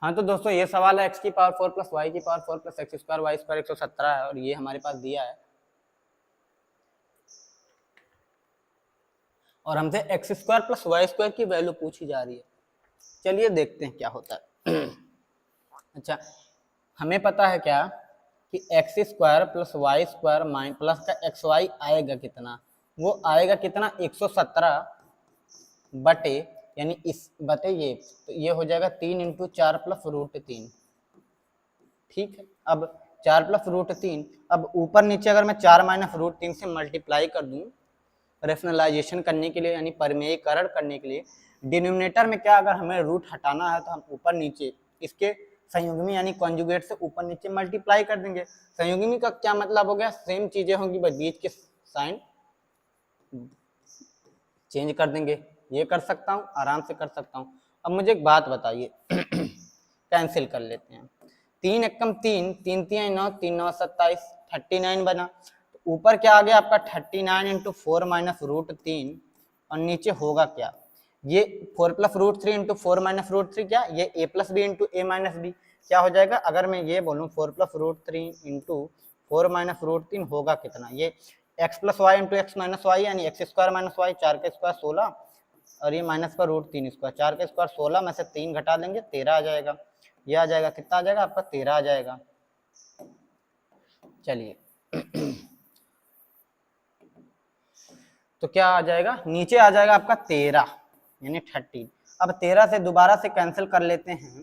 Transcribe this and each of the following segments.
हाँ तो दोस्तों ये सवाल है x की पावर 4 प्लस वाई की power 4 plus X square Y square 117 है और ये हमारे पास दिया है और हमसे X square plus Y square की वैल्यू पूछी जा रही है। चलिए देखते हैं क्या होता है। अच्छा, हमें पता है क्या कि X square plus Y square माइन प्लस का एक्स वाई आएगा कितना, वो आएगा कितना 117 बटे यानी इस बटे ये, तो ये हो जाएगा 3 इंटू 4 प्लस रूट 3। ठीक है, अब 4 प्लस रूट 3, अब ऊपर नीचे अगर मैं 4 माइनस रूट 3 से मल्टीप्लाई कर दूं रेशनलाइजेशन करने के लिए यानी परिमेयीकरण करने के लिए, डिनोमिनेटर में क्या अगर हमें रूट हटाना है तो हम ऊपर नीचे इसके संयुग्मी यानी कॉन्जुगेट से ऊपर नीचे मल्टीप्लाई कर देंगे। संयुग्मी का क्या मतलब हो गया, सेम चीजें होंगी बस बीच के साइन चेंज कर देंगे। ये कर सकता हूँ, आराम से कर सकता हूँ। अब मुझे एक बात बताइए, कैंसिल कर लेते हैं। 3 एकम 3, 3 3 9, 3 9 27, 39 बना। तो ऊपर क्या आ गया आपका 39 इंटू 4 माइनस रूट 3 और नीचे होगा क्या, ये 4 plus root 3 into 4 minus root 3 क्या, ये a plus B into A minus B क्या हो जाएगा। अगर मैं ये बोलूँ 4 plus root 3 into 4 minus root 3 होगा कितना, ये X plus Y into X minus Y यानी एक्स स्क्वायर माइनस वाई, 4 का स्क्वायर 16 और ये माइनस का रूट 3 स्क्वायर, 4 का स्क्वायर 16 में से 3 घटा देंगे 13 आ जाएगा। ये आ जाएगा कितना आ जाएगा आपका 13 आ जाएगा। चलिए तो क्या आ जाएगा, नीचे आ जाएगा आपका 13 यानी 30। अब 13 से दोबारा से कैंसिल कर लेते हैं,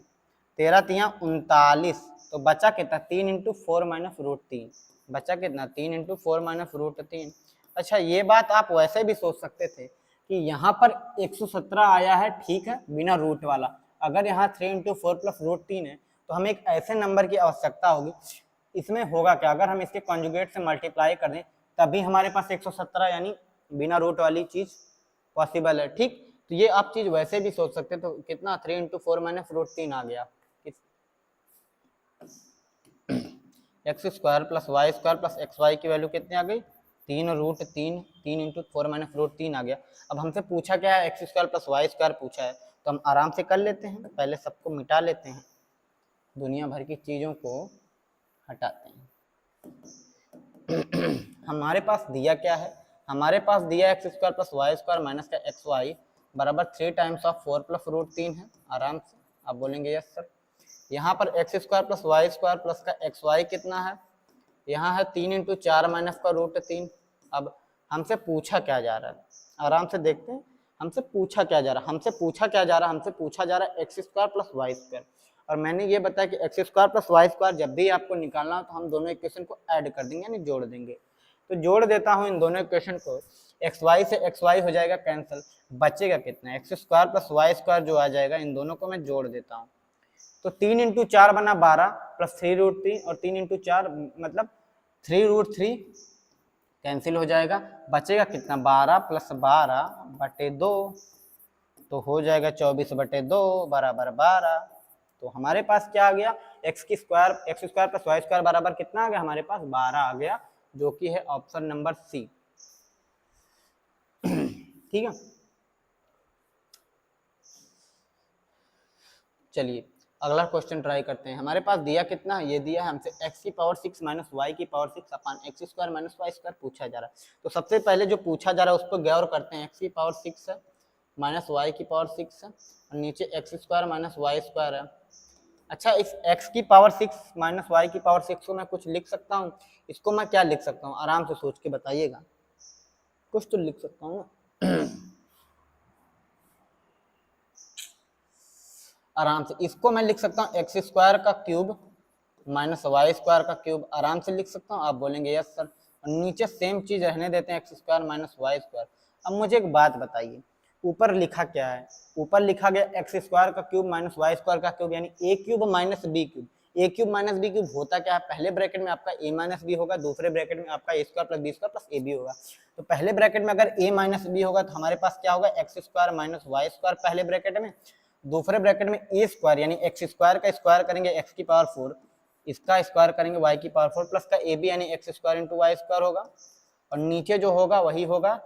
13 तिया 39, तो बचा कितना 3 इंटू 4 माइनस रूट 3, बचा कितना 3 इंटू 4 माइनस रूट 3। अच्छा, ये बात आप वैसे भी सोच सकते थे कि यहाँ पर 117 आया है, ठीक है, बिना रूट वाला। अगर यहाँ 3 इंटू 4 प्लस रूट 3 है तो हमें एक ऐसे नंबर की आवश्यकता होगी, इसमें होगा क्या, अगर हम इसके कॉन्जुगेट से मल्टीप्लाई कर दें तभी हमारे पास 117 यानी बिना रूट वाली चीज पॉसिबल है। ठीक, तो ये आप चीज वैसे भी सोच सकते, तो कितना 3 इंटू 4 माइनस रूट 3 आ गया, X square plus Y square plus X Y की वैल्यू कितनी आ गई 3 रूट 3, 3 इंटू 4 माइनस रूट 3 आ गया। अब हमसे पूछा क्या है, X square plus Y square पूछा है, तो हम आराम से कर लेते हैं, पहले सबको मिटा लेते हैं, दुनिया भर की चीजों को हटाते हैं। हमारे पास दिया क्या है, हमारे पास दिया X square plus Y square minus का एक्स वाई बराबर 3 टाइम्स ऑफ 4 प्लस रूट 3 है। आराम से आप बोलेंगे यस सर। यहाँ पर X square plus Y square plus का एक्स वाई कितना है, यहाँ है 3 इंटू 4 माइनस का रूट 3। अब हमसे पूछा क्या जा रहा है, आराम से देखते हैं, हमसे पूछा क्या जा रहा है, हमसे पूछा क्या जा रहा है, हमसे पूछा जा रहा है X square plus Y square. और मैंने ये बताया कि X square plus Y square जब भी आपको निकालना हो तो हम दोनों इक्वेशन को ऐड कर देंगे यानी जोड़ देंगे। तो जोड़ देता हूँ इन दोनों इक्वेशन को, एक्स वाई से एक्स वाई हो जाएगा कैंसिल, बचेगा कितना X square plus Y square जो आ जाएगा, इन दोनों को मैं जोड़ देता हूँ। तो 3 इंटू 4 बना 12 प्लस 3 रूट 3 और 3 इंटू 4 मतलब 3 रूट 3 कैंसिल हो जाएगा, बचेगा कितना 12 प्लस 12 बटे 2, तो हो जाएगा 24 बटे 2 बराबर 12। तो हमारे पास क्या आ गया, X square plus Y square बराबर कितना आ गया हमारे पास 12 आ गया, जो कि है ऑप्शन नंबर सी। ठीक है, चलिए अगला क्वेश्चन ट्राई करते हैं। हमारे पास दिया कितना, ये दिया है हमसे x की पावर 6 माइनस वाई की power 6 upon x square minus Y square पूछा जा रहा है। तो सबसे पहले जो पूछा जा रहा है उस पर गौर करते हैं, x की पावर 6 है माइनस वाई की पावर 6 है और नीचे X square minus Y square है। अच्छा, इस x की पावर 6 माइनस वाई की पावर 6 को मैं कुछ लिख सकता हूँ, इसको मैं क्या लिख सकता हूँ, आराम से सोच के बताइएगा, कुछ तो लिख सकता हूँ ना। आराम से इसको मैं लिख सकता हूँ एक्स स्क्वायर का क्यूब माइनस वाई स्क्वायर का क्यूब, आराम से लिख सकता हूँ। आप बोलेंगे यस सर, और नीचे सेम चीज रहने देते हैं X square minus Y square. अब मुझे एक बात बताइए, ऊपर लिखा क्या है, ऊपर लिखा गया एक्स स्क्वायर का क्यूब माइनस वाई स्क्वायर का क्यूब यानी ए क्यूब माइनस बी क्यूब। ए क्यूब माइनस बी क्यूब होता क्या है, पहले ब्रैकेट में आपका ए माइनस बी होगा, दूसरे ब्रैकेट में आपका a square plus b square plus a b होगा। तो पहले ब्रैकेट में अगर ए माइनस बी होगा तो हमारे पास क्या होगा X square minus Y square पहले ब्रैकेट में, दूसरे ब्रैकेट में ए स्क्वायर यानी एक्स स्क्वायर का स्क्वायर करेंगे एक्स की पावर 4, इसका स्क्वायर करेंगे वाई की पावर 4 प्लस का ए बी यानी x square into y square होगा, और नीचे जो होगा वही होगा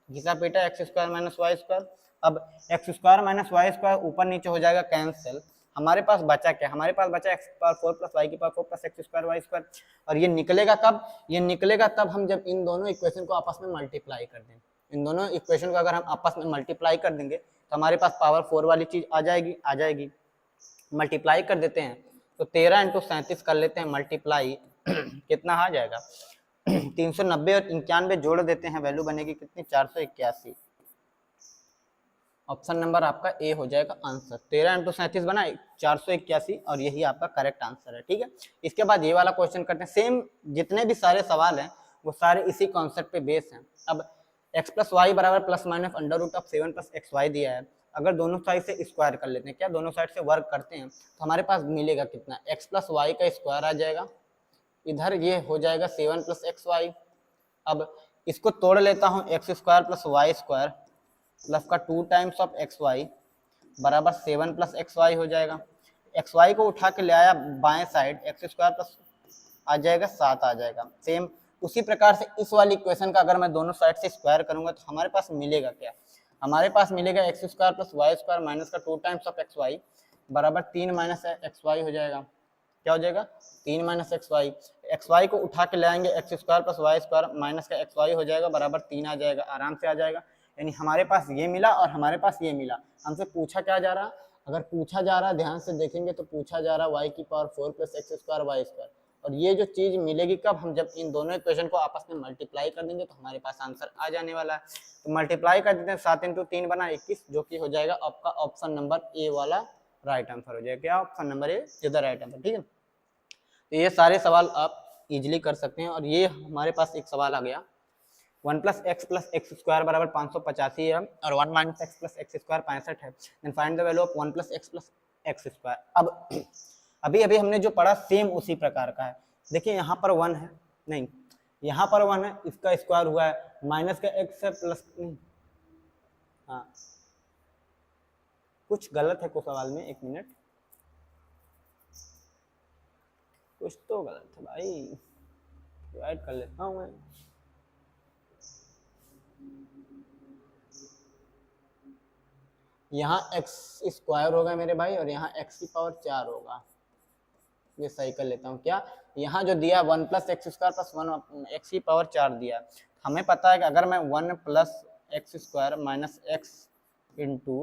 घिसा पेटा x square minus Y square. अब x square minus Y square ऊपर नीचे हो जाएगा कैंसिल, हमारे पास बचा क्या, हमारे पास बचा एक्स पावर 4 प्लस वाई की power 4 plus X square Y square. और ये निकलेगा कब, ये निकलेगा तब हम जब इन दोनों इक्वेशन को आपस में मल्टीप्लाई कर दें। इन दोनों इक्वेशन को अगर हम आपस में मल्टीप्लाई कर देंगे तो हमारे पास पावर 4 वाली चीज आ जाएगी। मल्टीप्लाई कर देते हैं तो 13 इंटू 37 कर लेते हैं मल्टीप्लाई कितना आ जाएगा 390 और 91 जोड़ देते हैं, वैल्यू बनेगी कितनी 481। ऑप्शन नंबर आपका ए हो जाएगा आंसर। 13 इंटू 37 बना 481 और यही आपका करेक्ट आंसर है। ठीक है, इसके बाद ये वाला क्वेश्चन करते हैं। सेम जितने भी सारे सवाल हैं वो सारे इसी कॉन्सेप्ट पे बेस हैं। अब x प्लस वाई बराबर plus minus under root of 7 plus X Y दिया है। अगर दोनों साइड से स्क्वायर कर लेते हैं, क्या दोनों साइड से वर्क करते हैं तो हमारे पास मिलेगा कितना, x प्लस वाई का स्क्वायर आ जाएगा, इधर ये हो जाएगा 7 प्लस एक्स वाई। अब इसको तोड़ लेता हूँ, X square plus Y square plus का 2 टाइम्स ऑफ एक्स वाई बराबर 7 प्लस एक्स वाई हो जाएगा। एक्स वाई को उठा के ले आया बाएं साइड, एक्स स्क्वायर प्लस आ जाएगा 7 आ जाएगा। सेम उसी प्रकार से इस वाली इक्वेशन का अगर मैं दोनों साइड से स्क्वायर करूंगा तो हमारे पास मिलेगा क्या, हमारे पास मिलेगा X square plus Y square minus का 2 टाइम्स ऑफ एक्स वाई बराबर 3 माइनस एक्स वाई हो जाएगा। क्या हो जाएगा 3 minus X Y. X Y को उठा के ले आएंगे, X square plus Y square minus का एक्स वाई हो जाएगा बराबर 3 आ जाएगा, आराम से आ जाएगा। यानी हमारे पास ये मिला और हमारे पास ये मिला। हमसे पूछा क्या जा रहा, अगर पूछा जा रहा ध्यान से देखेंगे तो पूछा जा रहा वाई की power 4 plus X square Y square. और ये जो चीज मिलेगी कब, हम जब इन दोनों इक्वेशन को आपस में मल्टीप्लाई कर देंगे तो हमारे पास आंसर आ जाने वाला है। तो मल्टीप्लाई कर देते हैं, 7 इंटू 3 बना 21, जो कि हो जाएगा आपका ऑप्शन नंबर ए वाला राइट आंसर हो जाएगा। क्या option number A is the right answer. ठीक है, तो ये सारे सवाल आप इजिली कर सकते हैं। और ये हमारे पास एक सवाल आ गया 1 प्लस एक्स स्क्वायर बराबर 585 है और 1 minus X plus X square 65 है। Then find the value of 1 plus X square. अब अभी हमने जो पढ़ा सेम उसी प्रकार का है। देखिए यहाँ पर 1 है, नहीं यहाँ पर 1 है, इसका स्क्वायर हुआ है, माइनस का एक्स है प्लस, नहीं हाँ कुछ गलत है कुछ सवाल में, एक मिनट, कुछ तो गलत है भाई, डिवाइड कर लेता हूँ मैं। यहाँ x स्क्वायर होगा मेरे भाई और यहाँ x की पावर 4 होगा, ये सही कर लेता हूँ। क्या यहाँ जो दिया 1 plus X square plus 1 x की पावर 4 दिया, हमें पता है कि अगर मैं 1 plus X square minus x into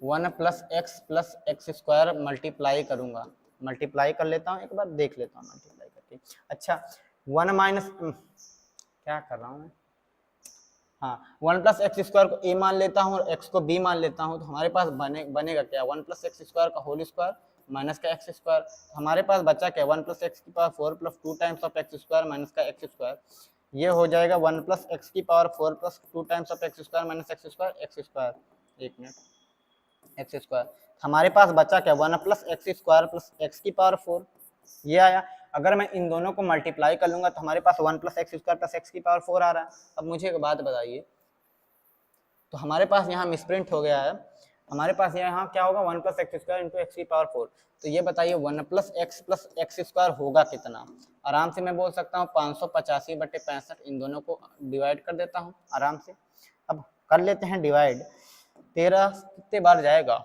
1 plus X square multiply करूँगा, मल्टीप्लाई कर लेता हूँ, एक बार देख लेता हूँ मल्टीप्लाई करके। अच्छा 1 माइनस क्या कर रहा हूँ मैं, हाँ 1 प्लस एक्स स्क्वायर को ए मान लेता हूँ और एक्स को बी मान लेता हूँ, तो हमारे पास बनेगा क्या 1 प्लस एक्स स्क्वायर का होल स्क्वायर माइनस का एक्स स्क्वायर। तो हमारे पास बचा क्या 1 प्लस एक्स की power 4 plus 2 times of x square minus का एक्स स्क्वायर। ये हो जाएगा 1 प्लस एक्स की power 4 plus 2 times of x square minus x square, एक मिनट एक्स स्क्वायर। हमारे पास बचा क्या 1 plus X square plus x की पावर 4, ये आया। अगर मैं इन दोनों को मल्टीप्लाई कर लूंगा तो हमारे पास 1 plus X square plus x की पावर 4 आ रहा है। अब मुझे एक बात बताइए, तो हमारे पास यहाँ मिसप्रिंट हो गया है, हमारे पास यहाँ क्या होगा 1 plus X square into x की पावर 4। तो ये बताइए 1 प्लस एक्स स्क्वायर होगा कितना, आराम से मैं बोल सकता हूँ 585 बटे 65, इन दोनों को डिवाइड कर देता हूँ आराम से। अब कर लेते हैं डिवाइड, 13 कितने बार जाएगा,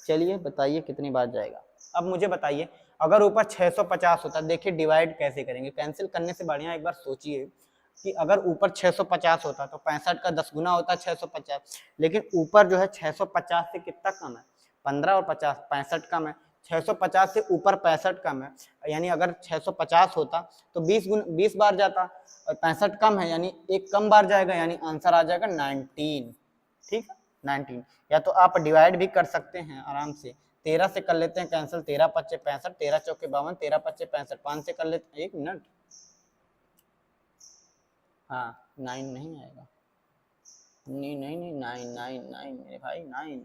चलिए बताइए कितनी बार जाएगा। अब मुझे बताइए अगर ऊपर 650 होता, देखिए डिवाइड कैसे करेंगे, कैंसिल करने से बढ़िया एक बार सोचिए कि अगर ऊपर 650 होता तो 65 का 10 गुना होता 650, लेकिन ऊपर जो है 650 से कितना कम है 15 और 50 65 कम है, 650 से ऊपर 65 कम है, यानी अगर 650 होता तो 20 बार जाता और 65 कम है यानी एक कम बार जाएगा, यानी आंसर आ जाएगा 19। ठीक है 19, या तो आप डिवाइड भी कर सकते हैं आराम से, 13 से कर लेते हैं कैंसिल, 13 पच्चे 65, 13 चौके 52, 13 पच्चे 65, 5 से कर लेते हैं, एक मिनट, हाँ 9 नहीं आएगा, नहीं 9 मेरे भाई 9,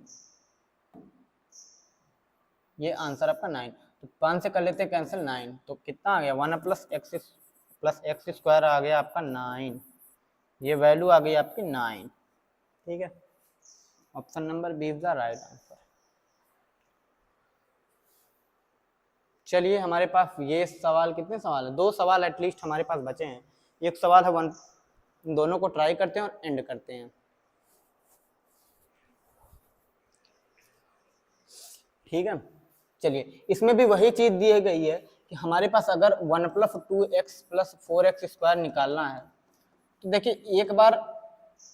ये आंसर आपका 9। तो 5 से कर लेते हैं कैंसिल 9, तो कितना आ गया 1 प्लस एक्स स्क्वायर आ गया आपका 9, ये वैल्यू आ गई आपकी 9। ठीक है, option number B is the right answer. चलिए हमारे पास ये सवाल, कितने सवाल है, 2 सवाल एटलीस्ट हमारे पास बचे हैं, एक सवाल है 1, दोनों को ट्राई करते हैं और एंड करते हैं। ठीक है। चलिए इसमें भी वही चीज दी गई है कि हमारे पास अगर 1 + 2x + 4x² निकालना है तो देखिए एक बार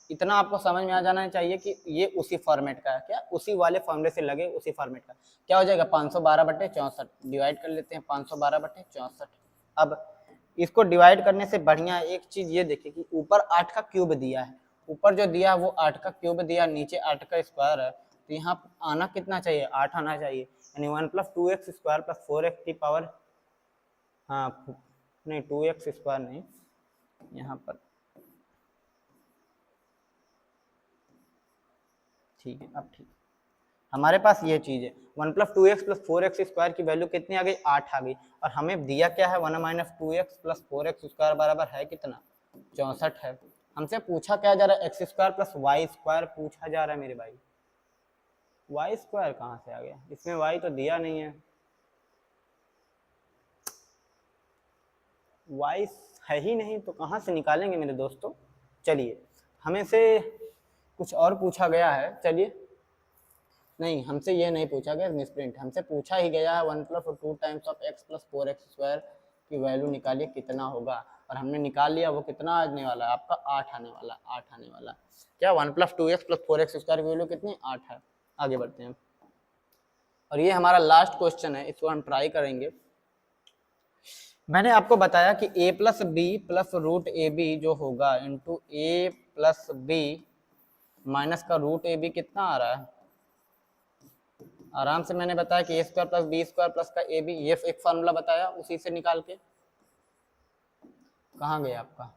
इतना आपको समझ में आ जाना चाहिए कि ये उसी फॉर्मेट का है, क्या उसी वाले फॉर्मूले से लगे उसी फॉर्मेट का। क्या हो जाएगा 512/64 डिवाइड कर लेते हैं 512/64। अब इसको डिवाइड करने से बढ़िया एक चीज ये देखिए कि ऊपर 8 का क्यूब दिया है, ऊपर जो दिया है वो 8 का क्यूब दिया, नीचे 8 का स्क्वायर है, तो यहाँ आना कितना चाहिए 8 आना चाहिए, यानी 1 + 2x² + 4x की पावर, हाँ नहीं 2x² नहीं, यहाँ पर ठीक है। अब ठीक हमारे पास ये चीज है 1 + 2x + 4x² की वैल्यू कितनी आ गई 8 आ गई, और हमें दिया क्या है 1 - 2x + 4x² बराबर है कितना 64 है। हमसे पूछा क्या जा रहा है x² + y² पूछा जा रहा है मेरे भाई, y² कहाँ से आ गया, इसमें y तो दिया नहीं है, y है ही नहीं तो कहाँ से निकालेंगे मेरे दोस्तों। चलिए हमें से कुछ और पूछा गया है, चलिए नहीं हमसे ये नहीं पूछा गया मिसप्रिंट, हमसे पूछा ही गया है 1 + 2 टाइम्स ऑफ x + 4x² की वैल्यू निकालिए कितना होगा, और हमने निकाल लिया, वो कितना आने वाला है आपका 8 आने वाला, 8 आने वाला। क्या 1 + 2x + 4x² की वैल्यू कितनी 8 है। आगे बढ़ते हैं और ये हमारा लास्ट क्वेश्चन है, इसको हम ट्राई करेंगे। मैंने आपको बताया कि a + b + √ab जो होगा इंटू a + b माइनस का √ab कितना आ रहा है, आराम से मैंने बताया कि a² + b² + का ab, ये एक फार्मूला बताया उसी से निकाल के, कहाँ गया आपका,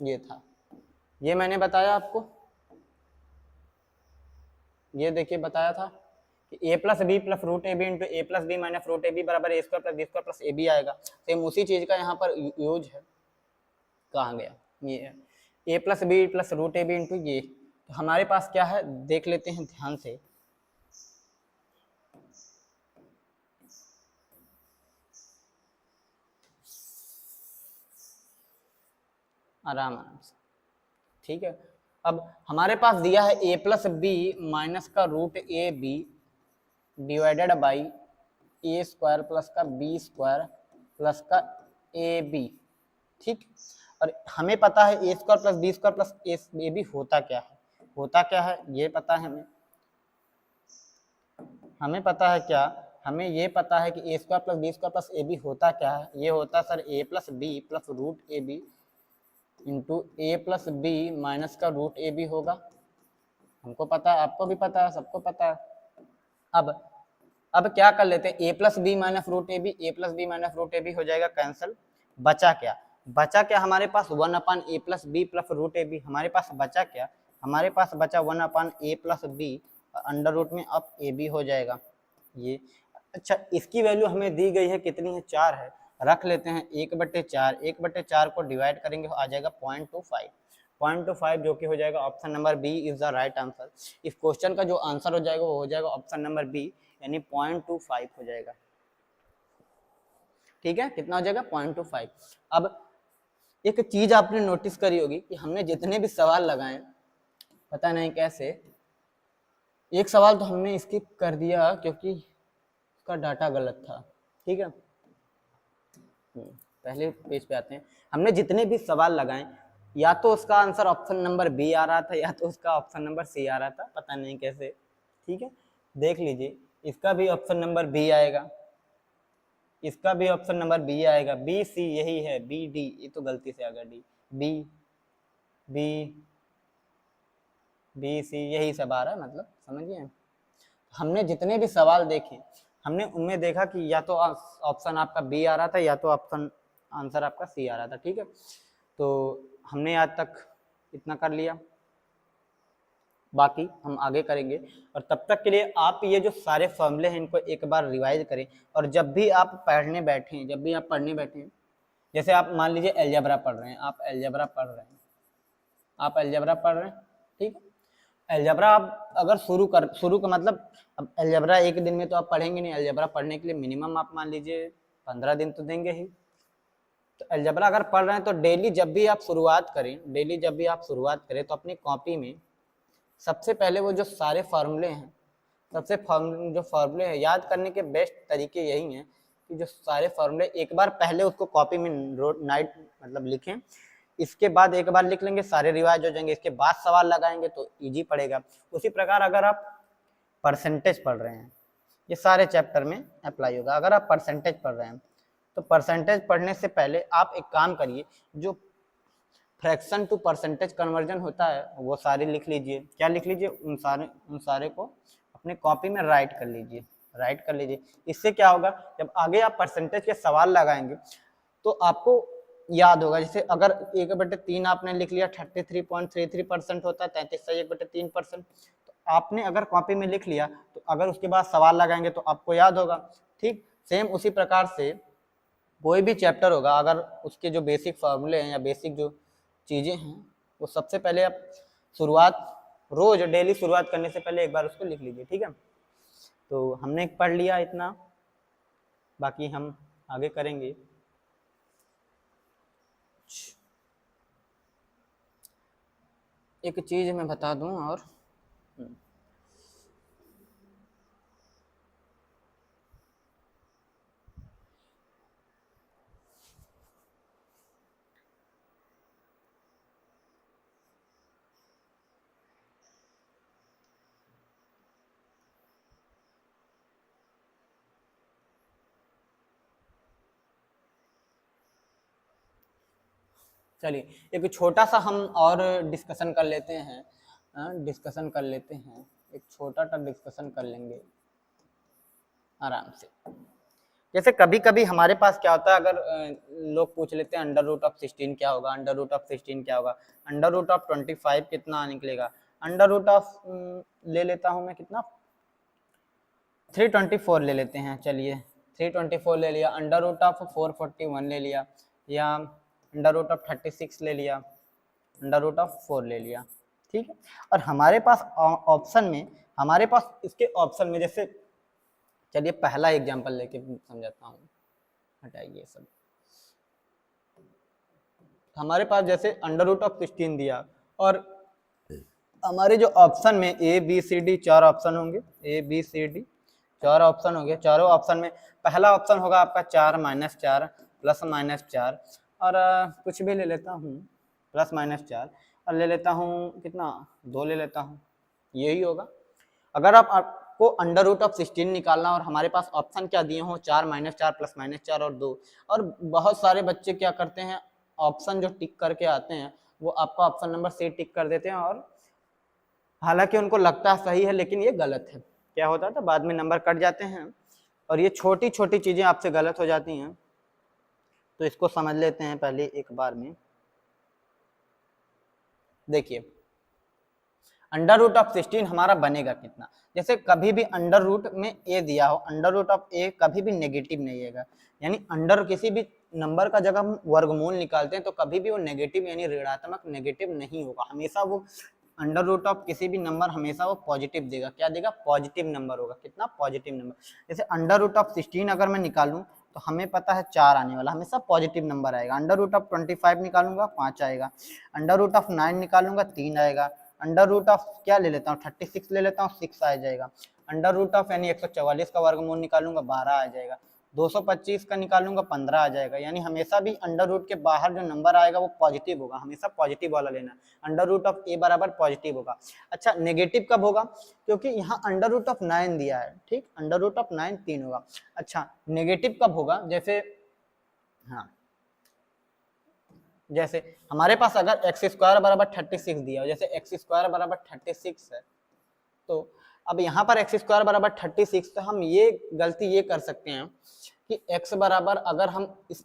ये था, ये मैंने बताया आपको, ये देखिए बताया था कि a + b + √ab into a + b minus √ab बराबर a² + b² + ab आएगा। सेम उसी चीज का यहाँ पर यूज है, कहाँ गया, ये है a + b + √ab इंटू ये, तो हमारे पास क्या है देख लेते हैं ध्यान से, आराम आराम से, ठीक है। अब हमारे पास दिया है a + b माइनस का √ab डिवाइडेड बाई a² + का b² + का ab, ठीक। और हमें पता है a² + b² + ab होता क्या है, होता क्या है ये पता है हमें पता है क्या, हमें ये पता है कि a² + b² + ab होता क्या है, ये होता sir a + b + √ab into a + b minus का √ab होगा, हमको पता है, आपको भी पता है, सबको पता है। अब क्या कर लेते हैं a + b minus √ab, a + b minus √ab हो जाएगा कैंसिल, बचा क्या, बचा क्या हमारे पास 1/a + b + √ab, हमारे पास बचा क्या, हमारे पास बचा 1/a + b अंडर रूट में अब ab हो जाएगा ये। अच्छा इसकी वैल्यू हमें दी गई है कितनी है 4 है, रख लेते हैं 1/4, 1/4 को डिवाइड करेंगे आ जाएगा 0.25, 0.25 जो कि हो जाएगा option number B is the right answer. इस क्वेश्चन का जो आंसर हो जाएगा वो हो जाएगा ऑप्शन नंबर बी, यानी 0.25 हो जाएगा, ठीक है, कितना हो जाएगा 0.25। अब एक चीज आपने नोटिस करी होगी कि हमने जितने भी सवाल लगाए पता नहीं कैसे, एक सवाल तो हमने स्किप कर दिया क्योंकि उसका डाटा गलत था, ठीक है। पहले पेज पे आते हैं, हमने जितने भी सवाल लगाए या तो उसका आंसर ऑप्शन नंबर बी आ रहा था या तो उसका ऑप्शन नंबर सी आ रहा था, पता नहीं कैसे, ठीक है। देख लीजिए इसका भी ऑप्शन नंबर बी आएगा, इसका भी ऑप्शन नंबर बी आएगा, बी सी यही है, बी डी ये तो गलती से आ गया, D B B B C यही सब आ रहा है, मतलब समझिए। हमने जितने भी सवाल देखे हमने उनमें देखा कि या तो ऑप्शन आपका बी आ रहा था या तो ऑप्शन आंसर आपका सी आ रहा था, ठीक है। तो हमने आज तक इतना कर लिया, बाकी हम आगे करेंगे, और तब तक के लिए आप ये जो सारे फॉर्मूले हैं इनको एक बार रिवाइज करें, और जब भी आप पढ़ने बैठें, जब भी आप पढ़ने बैठें, जैसे आप मान लीजिए अलजेब्रा पढ़ रहे हैं, आप अलजेब्रा पढ़ रहे हैं, आप अलजेब्रा पढ़ रहे हैं, ठीक है। अलजेब्रा आप अगर शुरू का मतलब, अब अलजेब्रा एक दिन में तो आप पढ़ेंगे नहीं, अलजेब्रा पढ़ने के लिए मिनिमम आप मान लीजिए 15 दिन तो देंगे ही। तो अलजेब्रा अगर पढ़ रहे हैं तो डेली जब भी आप शुरुआत करें, डेली जब भी आप शुरुआत करें तो अपनी कॉपी में सबसे पहले वो जो सारे फार्मूले हैं, जो फार्मूले हैं याद करने के बेस्ट तरीके यही हैं कि जो सारे फार्मूले एक बार पहले उसको कॉपी में नाइट मतलब लिखें, इसके बाद एक बार लिख लेंगे, सारे रिवाइज हो जाएंगे, इसके बाद सवाल लगाएंगे तो इजी पड़ेगा। उसी प्रकार अगर आप परसेंटेज पढ़ रहे हैं, ये सारे चैप्टर में अप्लाई होगा। अगर आप परसेंटेज पढ़ रहे हैं तो परसेंटेज पढ़ने से पहले आप एक काम करिए, जो फ्रैक्शन टू परसेंटेज कन्वर्जन होता है वो सारे लिख लीजिए। क्या लिख लीजिए? उन सारे को अपने कॉपी में राइट कर लीजिए। इससे क्या होगा, जब आगे आप परसेंटेज के सवाल लगाएंगे तो आपको याद होगा। जैसे अगर 1/3 आपने लिख लिया 33.33% होता है, 33/1/3%, तो आपने अगर कॉपी में लिख लिया तो अगर उसके बाद सवाल लगाएंगे तो आपको याद होगा। ठीक सेम उसी प्रकार से कोई भी चैप्टर होगा, अगर उसके जो बेसिक फार्मूले हैं या बेसिक जो चीज़ें हैं वो सबसे पहले आप रोज डेली शुरुआत करने से पहले एक बार उसको लिख लीजिए। ठीक है, तो हमने पढ़ लिया इतना, बाकी हम आगे करेंगे। एक चीज मैं बता दूं और चलिए एक छोटा सा हम और डिस्कशन कर लेते हैं, एक छोटा सा डिस्कशन कर लेंगे आराम से। जैसे कभी कभी हमारे पास क्या होता है, अगर लोग पूछ लेते हैं √16 क्या होगा, √16 क्या होगा, √25 कितना निकलेगा, ले लेता हूं मैं कितना 324 ले लेते हैं। चलिए 324 ले लिया, √441 ले लिया, या √36 ले लिया, √4 ले लिया। ठीक है, और हमारे पास ऑप्शन में, इसके ऑप्शन में जैसे, चलिए पहला एग्जांपल लेके समझाता हूँ, हटाइए सब। हमारे पास जैसे √16 दिया और हमारे जो ऑप्शन में ABCD 4 ऑप्शन होंगे, ABCD 4 ऑप्शन हो गए। चारों ऑप्शन में पहला ऑप्शन होगा आपका 4 -4 +-4, और कुछ भी ले लेता हूँ +-4, और ले लेता हूँ कितना 2 ले लेता हूँ, यही होगा। अगर आपको √16 निकालना और हमारे पास ऑप्शन क्या दिए हो 4 -4 +-4 और 2, और बहुत सारे बच्चे क्या करते हैं, ऑप्शन जो टिक करके आते हैं वो आपका ऑप्शन नंबर C टिक कर देते हैं, और हालांकि उनको लगता है सही है लेकिन ये गलत है। क्या होता था, बाद में नंबर कट जाते हैं और ये छोटी छोटी चीजें आपसे गलत हो जाती हैं। तो इसको समझ लेते हैं पहले एक बार में। देखिए √16 हमारा बनेगा कितना, जैसे कभी भी अंडर रूट में a दिया हो, √a कभी भी नेगेटिव नहीं आएगा, यानी अंडर किसी भी नंबर का जब हम वर्गमूल निकालते हैं तो कभी भी वो नेगेटिव यानी ऋणात्मक नेगेटिव नहीं होगा, हमेशा वो √ किसी भी नंबर हमेशा वो पॉजिटिव देगा। क्या देगा? पॉजिटिव नंबर होगा। कितना? Positive number. जैसे √16 अगर मैं निकालूं तो हमें पता है 4 आने वाला, हमेशा पॉजिटिव नंबर आएगा। √25 निकालूंगा 5 आएगा, √9 निकालूंगा 3 आएगा, क्या ले लेता हूँ 36 ले लेता हूँ 6 आ जाएगा, यानी 144 का वर्गमूल निकालूंगा 12 आ जाएगा, 225 का निकालूंगा 15 आ जाएगा। यानी हमेशा भी अंडर रूट के बाहर जो नंबर आएगा वो पॉजिटिव होगा, हमेशा पॉजिटिव वाला लेना, √a बराबर पॉजिटिव होगा। अच्छा नेगेटिव कब होगा? क्योंकि यहाँ √9 दिया है, ठीक, √9 3 होगा। अच्छा नेगेटिव कब होगा? जैसे हाँ, जैसे हमारे पास अगर x² बराबर 36 दिया हो, जैसे x² बराबर 36 है, तो अब यहाँ पर x² बराबर 36, तो हम ये गलती ये कर सकते हैं कि x बराबर अगर हम इस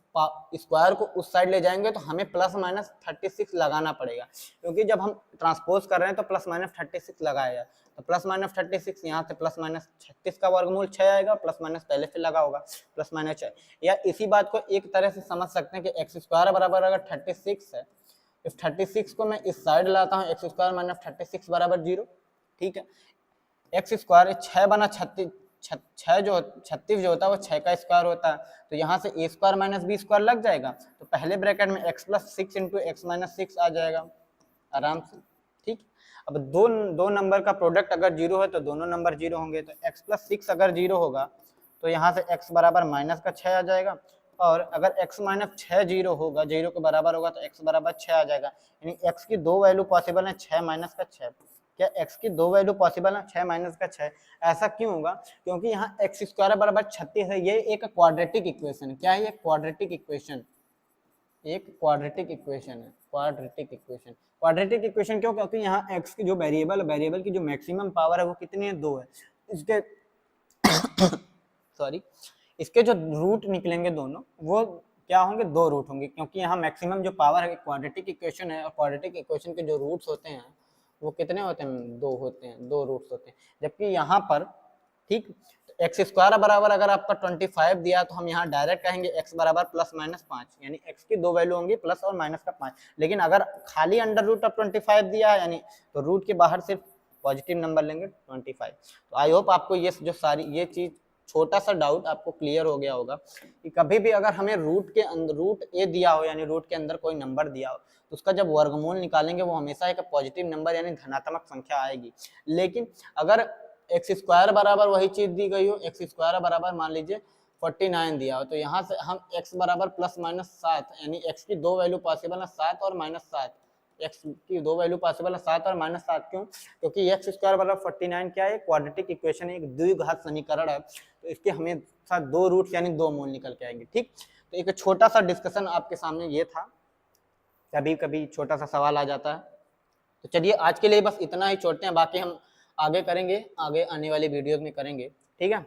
स्क्वायर को उस साइड ले जाएंगे तो हमें +-36 लगाना पड़ेगा, क्योंकि जब हम ट्रांसपोज कर रहे हैं तो +-36 लगाया, तो +-36 यहाँ से +-36 का वर्गमूल 6 आएगा, +- पहले से लगा होगा +-6। या इसी बात को एक तरह से समझ सकते हैं कि x² बराबर अगर 36 है, इस 36 को मैं इस साइड लाता हूँ, x² - 36 बराबर 0, ठीक है। x² 6 बना 36, 36 जो होता है वो 6 का स्क्वायर होता है, तो यहाँ से a² - b² लग जाएगा, तो पहले ब्रैकेट में x + 6 × x - 6 आ जाएगा आराम से, ठीक। अब दो नंबर का प्रोडक्ट अगर जीरो है तो दोनों नंबर जीरो होंगे, तो x प्लस 6 अगर जीरो होगा तो यहाँ से x बराबर माइनस का 6 आ जाएगा, और अगर x माइनस 6 जीरो होगा, जीरो के बराबर होगा, तो x बराबर 6 आ जाएगा। यानी x की दो वैल्यू पॉसिबल है, 6 माइनस का 6। क्या x की दो वैल्यू पॉसिबल है, 6 माइनस का 6? ऐसा क्यों होगा? क्योंकि यहाँ x स्क्वायर बराबर 36 है, ये एक क्वाड्रेटिक इक्वेशन है। क्या है ये? क्वाड्रेटिक इक्वेशन, एक क्वाड्रेटिक इक्वेशन है। क्वाड्रेटिक इक्वेशन, क्वाड्रेटिक इक्वेशन क्यों? क्योंकि यहाँ x की जो वेरिएबल की जो मैक्सिमम पावर है वो कितनी है? 2 है। इसके सॉरी, इसके जो रूट निकलेंगे दोनों, वो क्या होंगे? 2 रूट होंगे, क्योंकि यहाँ मैक्सिमम जो पावर है क्वाड्रेटिक इक्वेशन है, और क्वाड्रेटिक इक्वेशन के जो रूट्स होते हैं वो कितने होते हैं? 2 होते हैं, 2 रूट्स होते हैं। जबकि यहाँ पर ठीक एक्स स्क्वायर बराबर अगर आपका 25 दिया तो हम यहाँ डायरेक्ट कहेंगे x बराबर प्लस माइनस 5, यानी x की दो वैल्यू होंगी प्लस और माइनस का 5। लेकिन अगर खाली अंडर रूट ऑफ 25 दिया है, यानी तो रूट के बाहर सिर्फ पॉजिटिव नंबर लेंगे 25। तो आई होप आपको ये जो सारी ये चीज, छोटा सा डाउट आपको क्लियर हो गया होगा कि कभी भी अगर हमें रूट के अंदर रूट ए दिया हो, यानी रूट के अंदर कोई नंबर दिया हो, तो उसका जब वर्गमूल निकालेंगे वो हमेशा एक पॉजिटिव नंबर यानी धनात्मक संख्या आएगी। लेकिन अगर एक्स स्क्वायर बराबर वही चीज दी गई हो, एक्स स्क्वायर बराबर मान लीजिए 49 दिया हो, तो यहाँ से हम x बराबर प्लस माइनस 7, यानी x की दो वैल्यू पॉसिबल है 7 और माइनस 7, x की दो वैल्यू पॉसिबल है 7 और माइनस 7। क्यों? क्योंकि एक्स स्क्वायर बराबर 49 क्या है? क्वाड्रेटिक इक्वेशन है, एक द्विघात समीकरण है, तो इसके हमेशा दो रूट यानी दो मूल निकल के आएंगे। ठीक, तो एक छोटा सा डिस्कशन आपके सामने ये था, कभी कभी छोटा सा सवाल आ जाता है। तो चलिए आज के लिए बस इतना ही छोड़ते हैं, बाकी हम आगे करेंगे, आगे आने वाली वीडियोस में करेंगे। ठीक है।